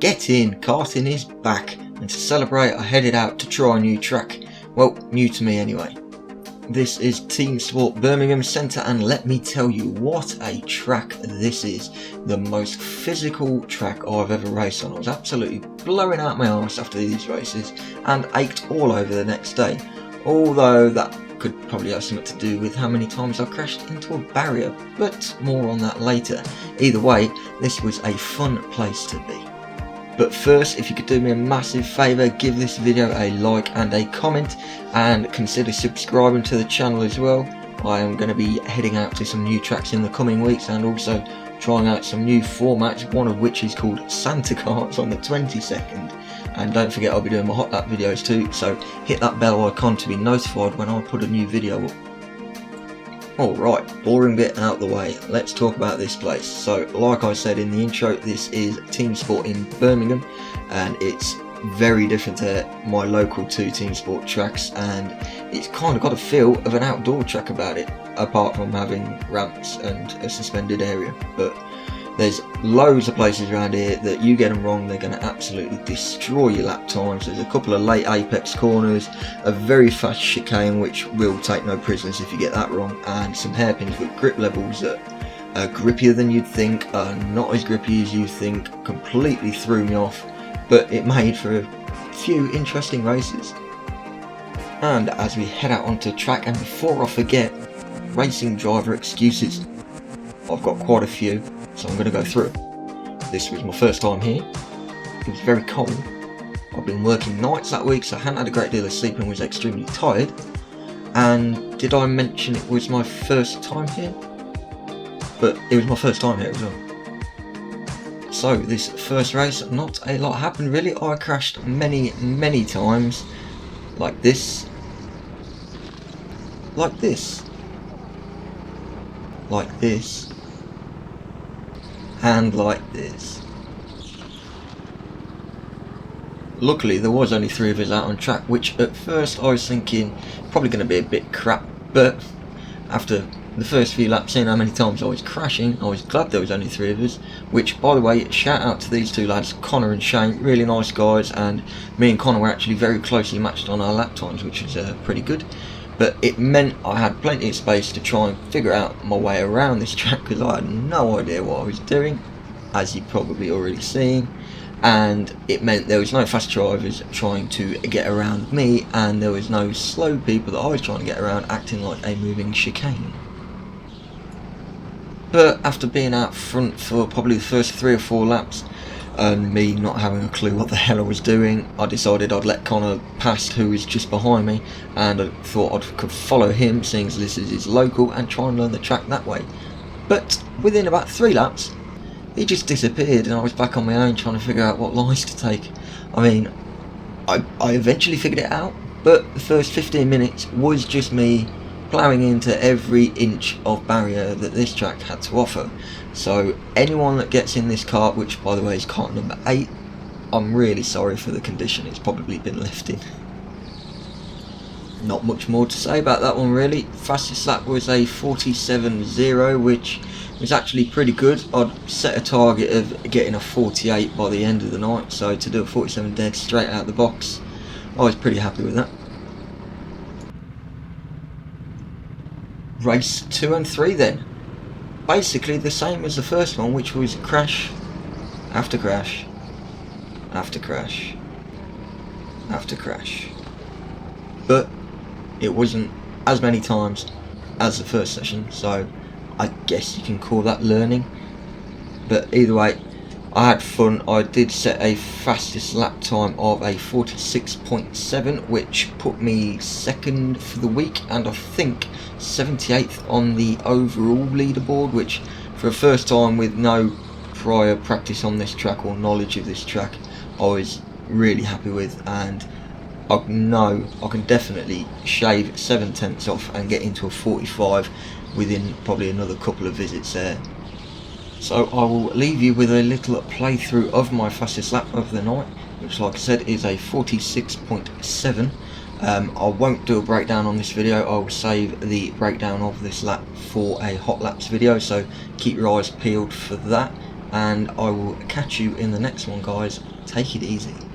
Get in, karting is back, and to celebrate I headed out to try a new track. Well, new to me anyway. This is Teamsport Birmingham Centre, and let me tell you what a track this is. The most physical track I've ever raced on. I was absolutely blowing out my arse after these races and ached all over the next day. Although that could probably have something to do with how many times I crashed into a barrier, but more on that later. Either way, this was a fun place to be. But first, if you could do me a massive favour, give this video a like and a comment, and consider subscribing to the channel as well. I am going to be heading out to some new tracks in the coming weeks, and also trying out some new formats, one of which is called Santa Carts on the 22nd. And don't forget, I'll be doing my hot lap videos too, so hit that bell icon to be notified when I put a new video up. Alright, boring bit out the way, let's talk about this place. So, like I said in the intro, this is Teamsport in Birmingham, and it's very different to my local two Teamsport tracks, and it's kind of got a feel of an outdoor track about it, apart from having ramps and a suspended area. But there's loads of places around here that you get them wrong, they're going to absolutely destroy your lap times. There's a couple of late apex corners, a very fast chicane which will take no prisoners if you get that wrong, and some hairpins with grip levels that are grippier than you'd think, are not as grippy as you think. Completely threw me off, but it made for a few interesting races. And as we head out onto track, and before I forget, racing driver excuses. I've got quite a few, so I'm going to go through. This was my first time here. It was very cold. I've been working nights that week, so I hadn't had a great deal of sleep and was extremely tired. And did I mention it was my first time here? But it was my first time here as well. So this first race, not a lot happened really. I crashed many times. Like this. Like this. Like this. And like this. Luckily there was only 3 of us out on track, which at first I was thinking probably going to be a bit crap, but after the first few laps in, how many times I was crashing, I was glad there was only 3 of us. Which, by the way, shout out to these two lads, Connor and Shane, really nice guys, and me and Connor were actually very closely matched on our lap times, which was pretty good. But it meant I had plenty of space to try and figure out my way around this track, because I had no idea what I was doing, as you've probably already seen. And it meant there was no fast drivers trying to get around me, and there was no slow people that I was trying to get around acting like a moving chicane. But after being out front for probably the first 3 or 4 laps, and me not having a clue what the hell I was doing, I decided I'd let Connor pass, who was just behind me, and I thought I could follow him, seeing as this is his local, and try and learn the track that way. But within about 3 laps, he just disappeared, and I was back on my own trying to figure out what lines to take. I mean, I eventually figured it out, but the first 15 minutes was just me ploughing into every inch of barrier that this track had to offer. So anyone that gets in this kart, which by the way is kart number 8, I'm really sorry for the condition it's probably been left in. Not much more to say about that one really. Fastest lap was a 47.0, which was actually pretty good. I'd set a target of getting a 48 by the end of the night, so to do a 47 dead straight out of the box, I was pretty happy with that. Race 2 and 3 then. Basically the same as the first one, which was crash after crash after crash after crash. But it wasn't as many times as the first session, so I guess you can call that learning. But either way, I had fun. I did set a fastest lap time of a 46.7, which put me 2nd for the week, and I think 78th on the overall leaderboard, which for a first time with no prior practice on this track or knowledge of this track, I was really happy with, and I know I can definitely shave 7/10 off and get into a 45 within probably another couple of visits there. So I will leave you with a little playthrough of my fastest lap of the night, which like I said is a 46.7. I won't do a breakdown on this video. I will save the breakdown of this lap for a hot laps video, so keep your eyes peeled for that. and I will catch you in the next one, guys. Take it easy.